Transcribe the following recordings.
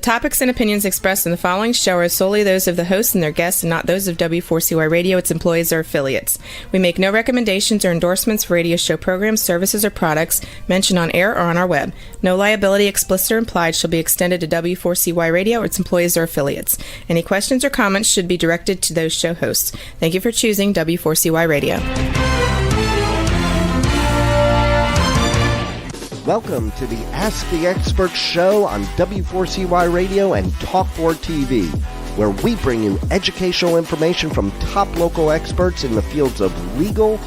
topics and opinions expressed in the following show are solely those of the host and their guests and not those of W4CY Radio, its employees, or affiliates. We make no recommendations or endorsements for radio show programs, services, or products mentioned on air or on our web. No liability, explicit or implied, shall be extended to W4CY Radio or its employees or affiliates. Any questions or comments should be directed to those show hosts. Thank you for choosing W4CY Radio. Welcome to the Ask the Expert show on W4CY Radio and Talk4 TV, where we bring you educational information from top local experts in the fields of legal,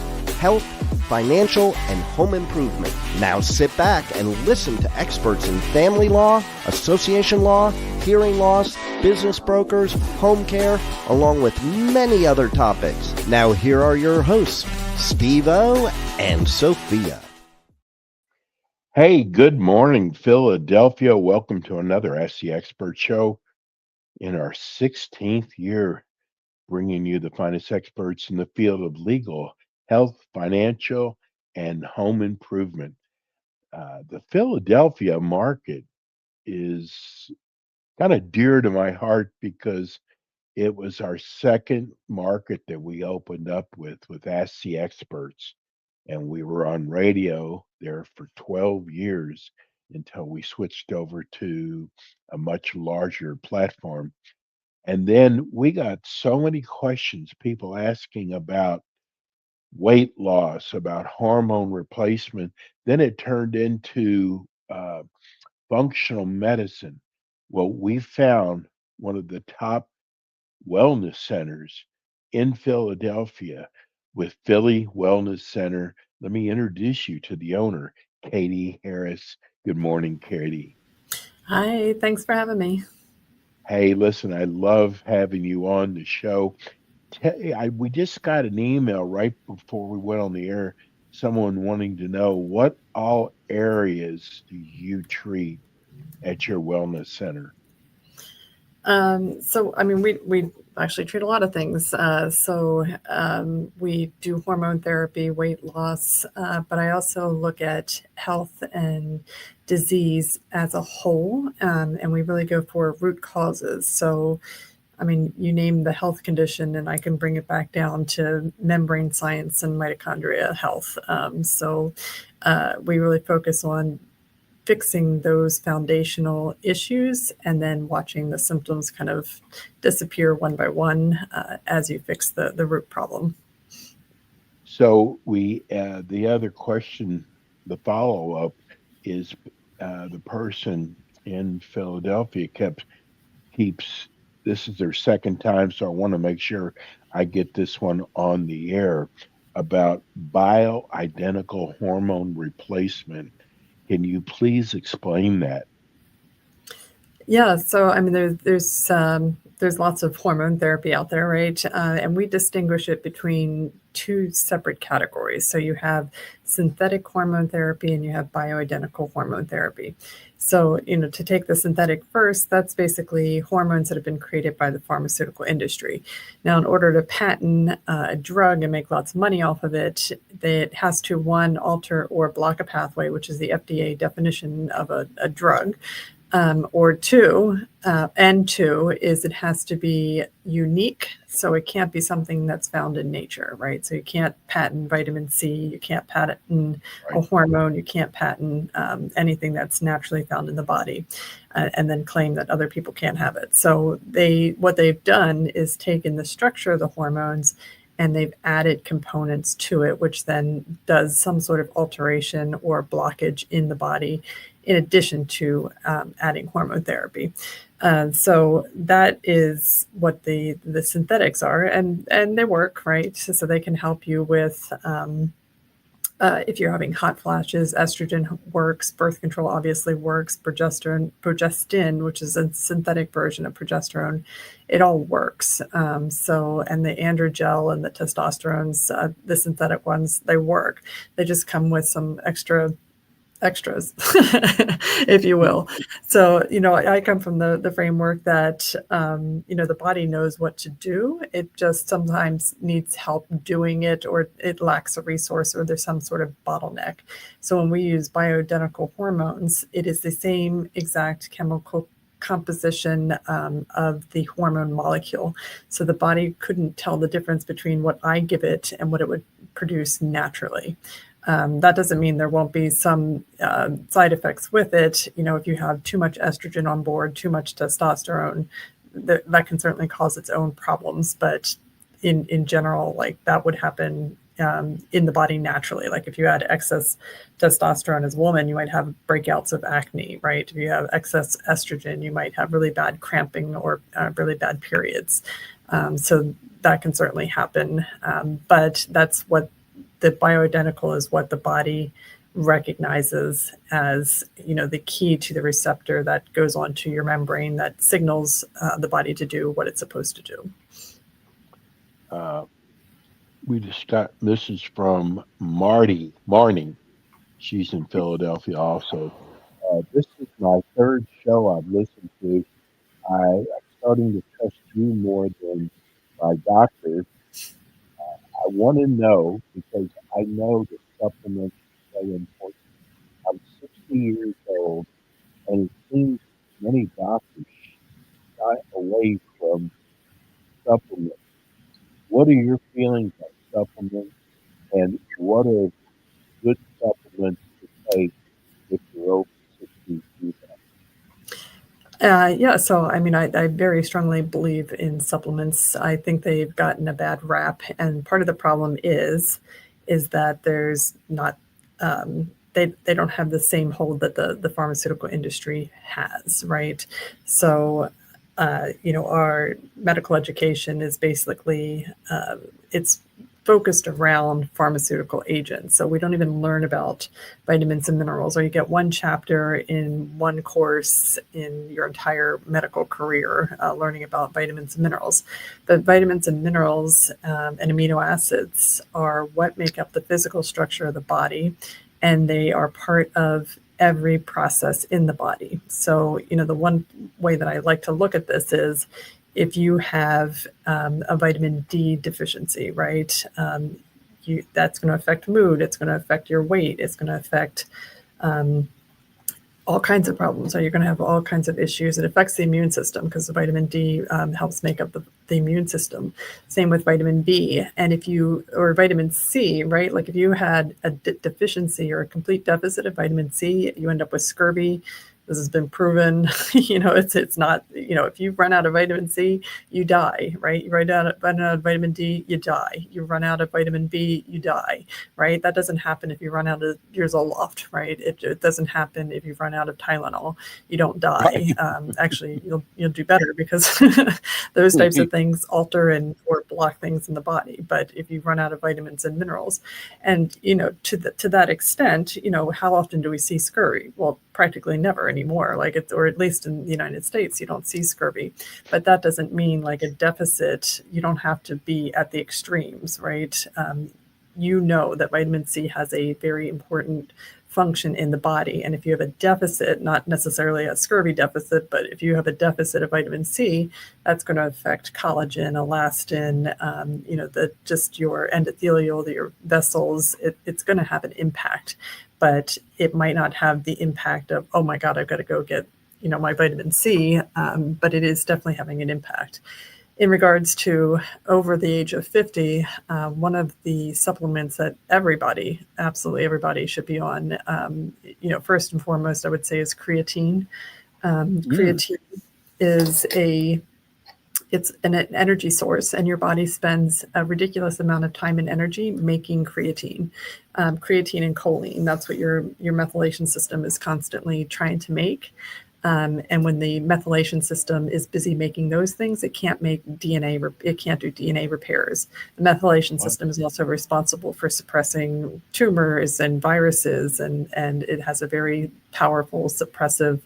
health, financial, and home improvement. Now sit back and listen to experts in family law, association law, hearing loss, business brokers, home care, along with many other topics. Now here are your hosts, Steve-O and Sophia. Hey, good morning, Philadelphia. Welcome to another Ask the Expert show in our 16th year, bringing you the finest experts in the field of legal, health, financial, and home improvement. The Philadelphia market is kind of dear to my heart because it was our second market that we opened up with Ask the Experts. And we were on radio there for 12 years until we switched over to a much larger platform. And then we got so many questions, people asking about weight loss, about hormone replacement. Then it turned into functional medicine. Well, we found one of the top wellness centers in Philadelphia with Philly Wellness Center. Let me introduce you to the owner, Katie Harris. Good morning, Katie. Hi, thanks for having me. Hey, listen, I love having you on the show. We just got an email right before we went on the air, someone wanting to know what all areas do you treat at your wellness center? We actually treat a lot of things. We do hormone therapy, weight loss, but I also look at health and disease as a whole, and we really go for root causes. So, you name the health condition, and I can bring it back down to membrane science and mitochondria health. We really focus on fixing those foundational issues and then watching the symptoms kind of disappear one by one as you fix the root problem. So the other question, the follow-up is the person in Philadelphia keeps, this is their second time, so I want to make sure I get this one on the air, about bioidentical hormone replacement. Can you please explain that? Yeah, so there's lots of hormone therapy out there, right? And we distinguish it between two separate categories. So you have synthetic hormone therapy and you have bioidentical hormone therapy. So, to take the synthetic first, that's basically hormones that have been created by the pharmaceutical industry. Now, in order to patent a drug and make lots of money off of it, it has to, one, alter or block a pathway, which is the FDA definition of a drug. Or two is it has to be unique. So it can't be something that's found in nature, right? So you can't patent vitamin C, you can't patent a hormone, you can't patent anything that's naturally found in the body and then claim that other people can't have it. So what they've done is taken the structure of the hormones and they've added components to it, which then does some sort of alteration or blockage in the body, in addition to adding hormone therapy. So that is what the synthetics are, and they work, right? So they can help you with if you're having hot flashes. Estrogen works, birth control obviously works, progestin, which is a synthetic version of progesterone, it all works. And the androgel and the testosterones, the synthetic ones, they work. They just come with some extras, if you will. So, I come from the framework that, the body knows what to do. It just sometimes needs help doing it, or it lacks a resource, or there's some sort of bottleneck. So when we use bioidentical hormones, it is the same exact chemical composition of the hormone molecule. So the body couldn't tell the difference between what I give it and what it would produce naturally. That doesn't mean there won't be some side effects with it. If you have too much estrogen on board, too much testosterone, that can certainly cause its own problems. But in general, like that would happen in the body naturally. Like if you had excess testosterone as a woman, you might have breakouts of acne, right? If you have excess estrogen, you might have really bad cramping or really bad periods. So that can certainly happen. But that's what the bioidentical is, what the body recognizes as, the key to the receptor that goes onto your membrane that signals the body to do what it's supposed to do. We just got this is from Marnie. She's in Philadelphia also. This is my third show I've listened to. I'm starting to trust you more than my doctor. I want to know because I know that supplements are so important. I'm 60 years old, and it seems many doctors shy away from supplements. What are your feelings on supplements, and what are good supplements to take if you're over 60 years old? Yeah, so I mean, I very strongly believe in supplements. I think they've gotten a bad rap, and part of the problem is that there's not they don't have the same hold that the pharmaceutical industry has, right? So our medical education is basically it's focused around pharmaceutical agents. So we don't even learn about vitamins and minerals, or you get one chapter in one course in your entire medical career learning about vitamins and minerals. But vitamins and minerals and amino acids are what make up the physical structure of the body, and they are part of every process in the body. So, the one way that I like to look at this is if you have a vitamin D deficiency, right? That's going to affect mood. It's going to affect your weight. It's going to affect all kinds of problems. So you're going to have all kinds of issues. It affects the immune system because the vitamin D helps make up the immune system. Same with vitamin B. And or vitamin C, right? Like if you had a deficiency or a complete deficit of vitamin C, you end up with scurvy. This has been proven. It's not. If you run out of vitamin C, you die, right? You run out of vitamin D, you die. You run out of vitamin B, you die, right? That doesn't happen if you run out of your Zoloft, right? It doesn't happen if you run out of Tylenol. You don't die. Actually, you'll do better because those types of things alter or block things in the body. But if you run out of vitamins and minerals, and to that extent, how often do we see scurvy? Well, practically never anymore, or at least in the United States, you don't see scurvy. But that doesn't mean like a deficit, you don't have to be at the extremes, right? That vitamin C has a very important function in the body. And if you have a deficit, not necessarily a scurvy deficit, but if you have a deficit of vitamin C, that's going to affect collagen, elastin, just your endothelial, your vessels. It's going to have an impact, but it might not have the impact of, oh my God, I've got to go get, my vitamin C. But it is definitely having an impact. In regards to over the age of 50, one of the supplements that absolutely everybody should be on, first and foremost, I would say is creatine. Creatine is it's an energy source, and your body spends a ridiculous amount of time and energy making creatine. Creatine and choline, that's what your methylation system is constantly trying to make. And when the methylation system is busy making those things, it can't make DNA. It can't do DNA repairs. The methylation system is also responsible for suppressing tumors and viruses, and it has a very powerful suppressive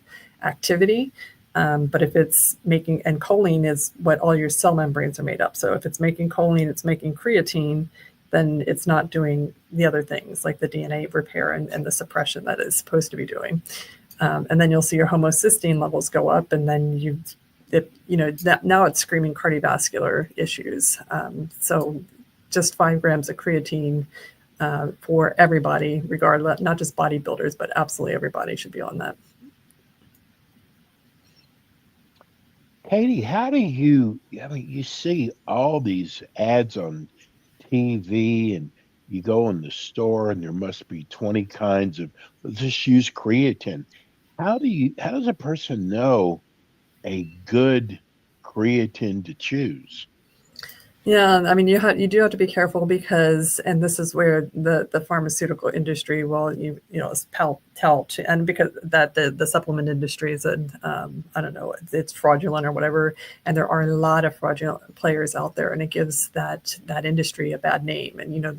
activity. But if it's making, and choline is what all your cell membranes are made up. So if it's making choline, it's making creatine, then it's not doing the other things like the DNA repair and the suppression that it's supposed to be doing. And then you'll see your homocysteine levels go up, and then now it's screaming cardiovascular issues. So just 5 grams of creatine for everybody, regardless, not just bodybuilders, but absolutely everybody should be on that. Katie, I mean, you see all these ads on TV and you go in the store and there must be 20 kinds of, let's just use creatine. How does a person know a good creatine to choose? Yeah, I mean, you do have to be careful because, and this is where the pharmaceutical industry will tell to, and because that the supplement industry is I don't know, it's fraudulent or whatever, and there are a lot of fraudulent players out there, and it gives that industry a bad name, and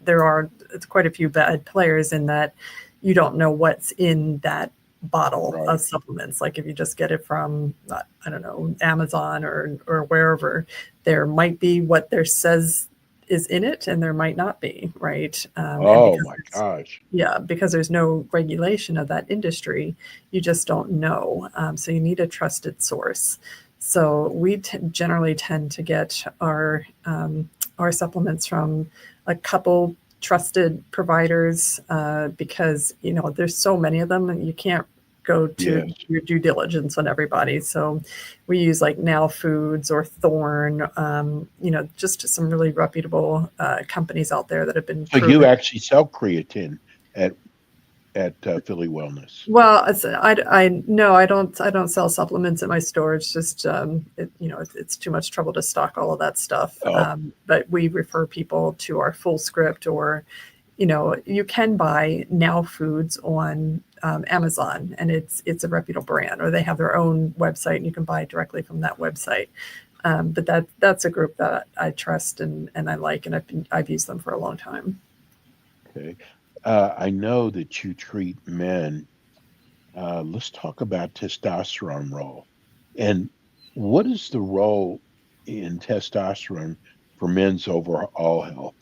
there are it's quite a few bad players in that you don't know what's in that bottle of Right. supplements. Like if you just get it from I don't know, Amazon or wherever, there might be what there says is in it and there might not be, right? And Oh because my gosh. because there's no regulation of that industry, you just don't know. So you need a trusted source. So we generally tend to get our supplements from a couple trusted providers because there's so many of them and you can't go Yes. to your due diligence on everybody. So we use like Now Foods or Thorne, just some really reputable companies out there that have been So you proven. actually sell creatine at Philly Wellness. Well, I no, I don't sell supplements at my store. It's just it's too much trouble to stock all of that stuff. Oh, But we refer people to our full script, or you can buy Now Foods on Amazon, and it's a reputable brand, or they have their own website, and you can buy directly from that website. But that's a group that I trust and I like, and I've used them for a long time. okay. I know that you treat men. Let's talk about testosterone role. And what is the role in testosterone for men's overall health?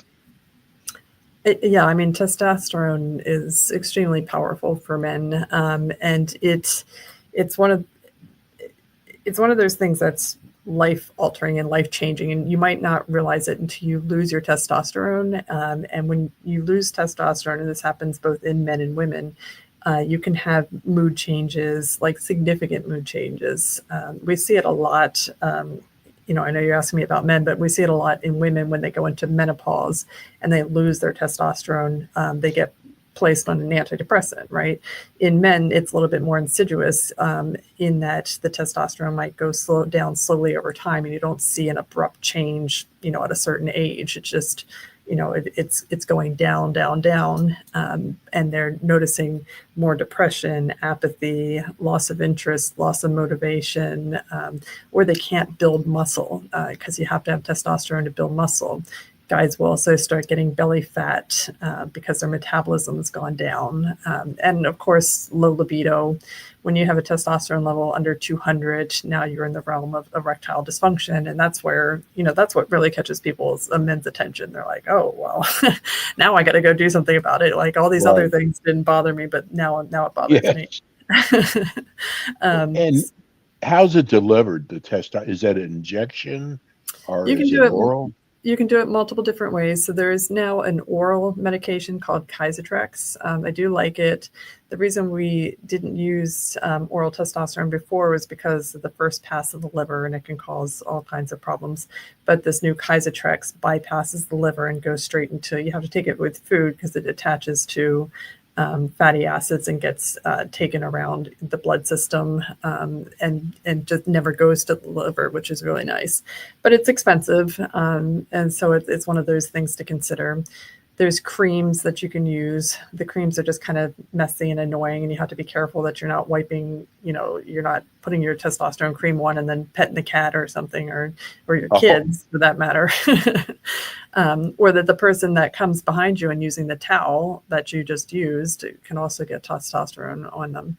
Yeah, I mean, testosterone is extremely powerful for men, and it's one of those things that's life altering and life changing, and you might not realize it until you lose your testosterone. And when you lose testosterone, and this happens both in men and women, you can have mood changes, like significant mood changes. We see it a lot. I know you're asking me about men, but we see it a lot in women when they go into menopause and they lose their testosterone. They get placed on an antidepressant, right? In men, it's a little bit more insidious in that the testosterone might go down slowly over time, and you don't see an abrupt change, at a certain age. It's just, it's going down, down, down, and they're noticing more depression, apathy, loss of interest, loss of motivation, or they can't build muscle because you have to have testosterone to build muscle. Guys will also start getting belly fat because their metabolism has gone down. And of course, low libido. When you have a testosterone level under 200, now you're in the realm of erectile dysfunction. And that's where, that's what really catches people's men's attention. They're like, oh, well, now I got to go do something about it. Like all these other Right. things didn't bother me, but now it bothers me. Yes. um, And how's it delivered? The testosterone, is that an injection or you can is do it it. oral? You can do it multiple different ways. So there is now an oral medication called Kysotrex. I do like it. The reason we didn't use oral testosterone before was because of the first pass of the liver, and it can cause all kinds of problems. But this new Kysotrex bypasses the liver and goes straight into, you have to take it with food because it attaches to fatty acids and gets taken around the blood system and just never goes to the liver, which is really nice. But it's expensive, and so it's one of those things to consider. There's creams that you can use. The creams are just kind of messy and annoying, and you have to be careful that you're not wiping, you're not putting your testosterone cream on and then petting the cat or something, or your Oh, kids for that matter. Or that the person that comes behind you and using the towel that you just used can also get testosterone on them.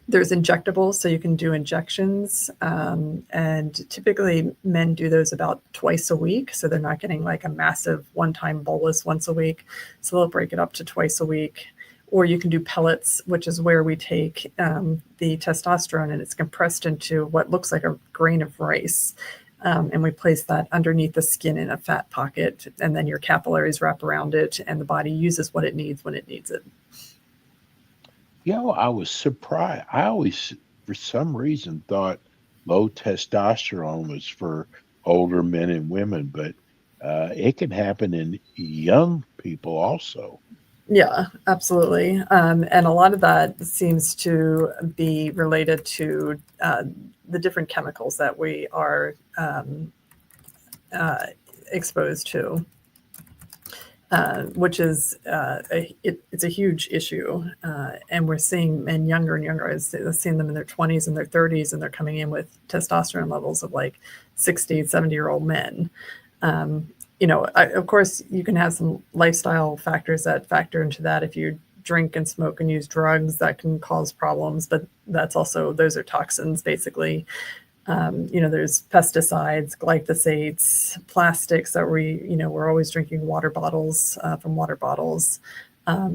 There's injectables, so you can do injections, and typically men do those about twice a week, so they're not getting like a massive one-time bolus once a week, so they'll break it up to twice a week. Or you can do pellets, which is where we take the testosterone and it's compressed into what looks like a grain of rice. And we place that underneath the skin in a fat pocket, and then your capillaries wrap around it, and the body uses what it needs when it needs it. I was surprised. I always for some reason, thought low testosterone was for older men and women, but it can happen in young people also. Yeah, absolutely. And a lot of that seems to be related to the different chemicals that we are exposed to, which is it's a huge issue. And we're seeing men younger and younger. I've seen them in their 20s and their 30s, and they're coming in with testosterone levels of like 60, 70-year-old men. Of course, you can have some lifestyle factors that factor into that. If you drink and smoke and use drugs, that can cause problems, but those are toxins, basically. There's pesticides, glyphosates, plastics that we're always drinking water bottles from water bottles.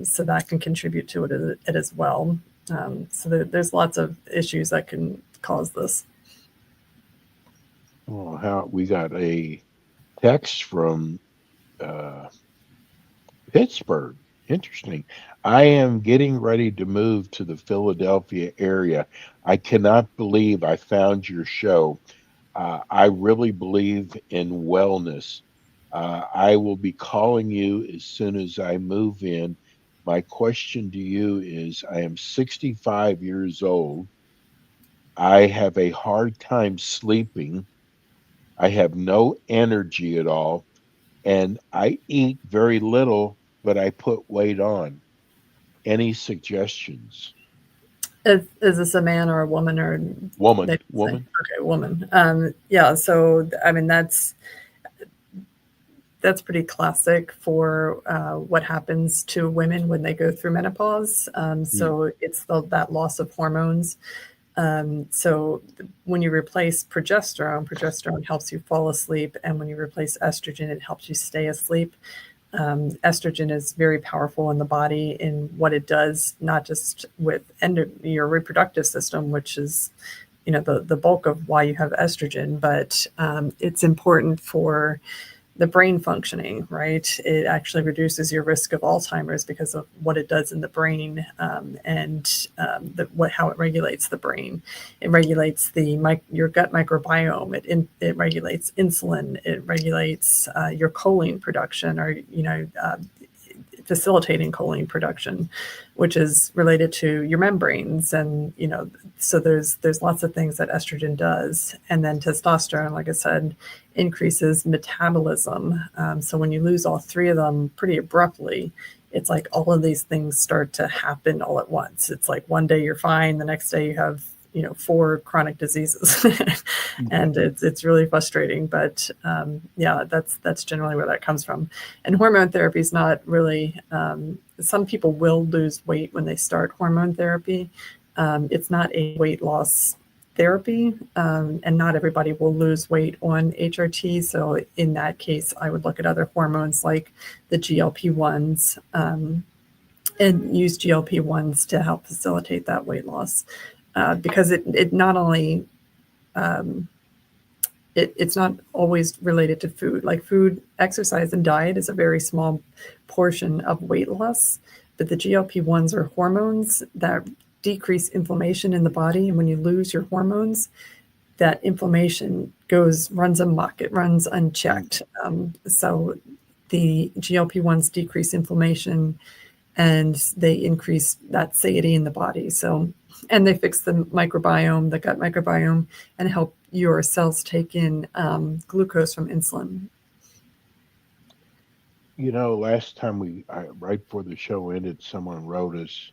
So that can contribute to it as well. There's lots of issues that can cause this. Well, how we got a text from Pittsburgh. Interesting. I am getting ready to move to the Philadelphia area. I cannot believe I found your show. I really believe in wellness. I will be calling you as soon as I move in. My question to you is, I am 65 years old. I have a hard time sleeping. I have no energy at all, and I eat very little, but I put weight on. Any suggestions? Is this a man or a woman, or Woman, okay, woman. Yeah. So I mean, that's pretty classic for what happens to women when they go through menopause. So it's that loss of hormones. So when you replace progesterone helps you fall asleep. And when you replace estrogen, it helps you stay asleep. Estrogen is very powerful in the body in what it does, not just with your reproductive system, which is, the bulk of why you have estrogen, but it's important for the brain functioning, right? It actually reduces your risk of Alzheimer's because of what it does in the brain, and how it regulates the brain. It regulates your gut microbiome. It regulates insulin. It regulates your choline production, or facilitating choline production, which is related to your membranes. And so there's lots of things that estrogen does. And then testosterone, like I said, increases metabolism. So when you lose all three of them pretty abruptly, it's like all of these things start to happen all at once. It's like one day you're fine, the next day you have 4 chronic diseases. And it's really frustrating, but that's generally where that comes from. And hormone therapy is not really, some people will lose weight when they start hormone therapy. It's not a weight loss therapy, and not everybody will lose weight on HRT. So in that case, I would look at other hormones like the GLP-1s, and use GLP-1s to help facilitate that weight loss. Because it not only, it's not always related to food. Like food, exercise, and diet is a very small portion of weight loss, but the GLP-1s are hormones that decrease inflammation in the body. And when you lose your hormones, that inflammation runs amok. It runs unchecked. So the GLP-1s decrease inflammation, and they increase that satiety in the body. So, and they fix the microbiome, the gut microbiome, and help your cells take in glucose from insulin. Last time right before the show ended, someone wrote us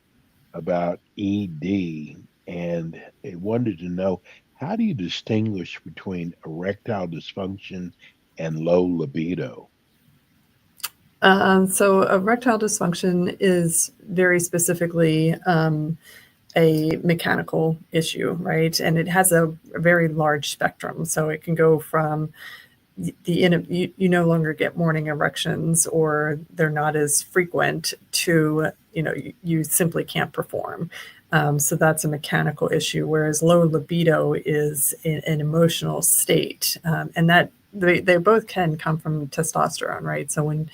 about ED, and they wanted to know, how do you distinguish between erectile dysfunction and low libido? So erectile dysfunction is very specifically a mechanical issue, right? And it has a very large spectrum. So it can go from you no longer get morning erections, or they're not as frequent, to you simply can't perform. So that's a mechanical issue, whereas low libido is an emotional state, and that they both can come from testosterone, right? So when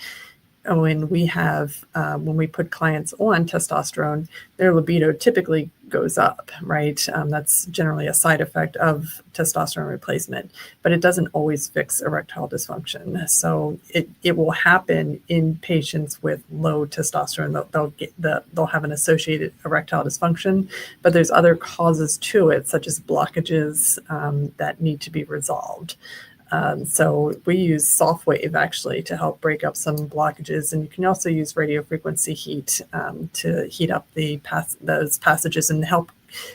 when we put clients on testosterone, their libido typically goes up, right? That's generally a side effect of testosterone replacement, but it doesn't always fix erectile dysfunction. So it will happen in patients with low testosterone. They'll have an associated erectile dysfunction, but there's other causes to it, such as blockages that need to be resolved. So we use soft wave actually to help break up some blockages, and you can also use radio frequency heat to heat up those passages and help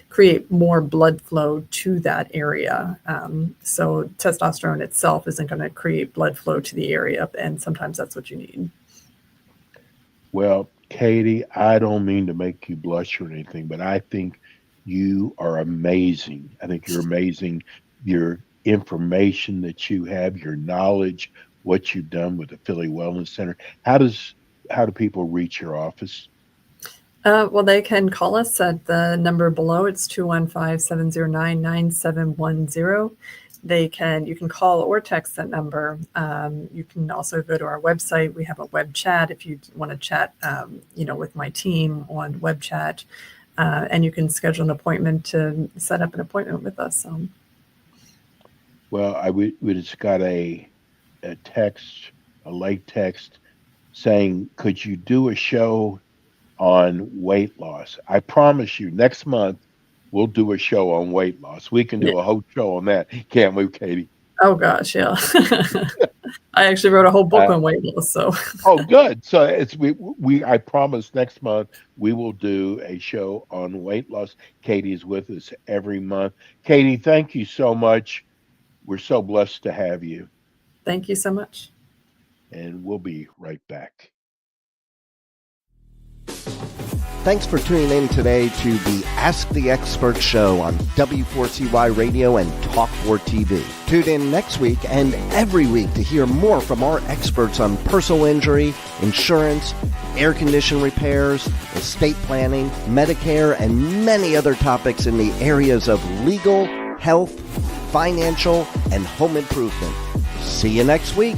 create more blood flow to that area. So testosterone itself isn't going to create blood flow to the area, and sometimes that's what you need. Well, Katie, I don't mean to make you blush or anything, but I think you are amazing. I think you're amazing. Your information that you have, your knowledge, what you've done with the Philly Wellness Center. How do people reach your office? Well, they can call us at the number below. It's 215-709-9710. You can call or text that number. You can also go to our website. We have a web chat if you want to chat, with my team on web chat, and you can schedule an appointment to set up an appointment with us. Well, we just got a late text saying, could you do a show on weight loss? I promise you, next month we'll do a show on weight loss. We can do a whole show on that, can't we, Katie? Oh gosh, yeah. I actually wrote a whole book on weight loss. So. Oh, good. So I promise next month we will do a show on weight loss. Katie is with us every month. Katie, thank you so much. We're so blessed to have you. Thank you so much. And we'll be right back. Thanks for tuning in today to the Ask the Expert show on W4CY Radio and Talk4 TV. Tune in next week and every week to hear more from our experts on personal injury, insurance, air condition repairs, estate planning, Medicare, and many other topics in the areas of legal, health, financial, and home improvement. See you next week.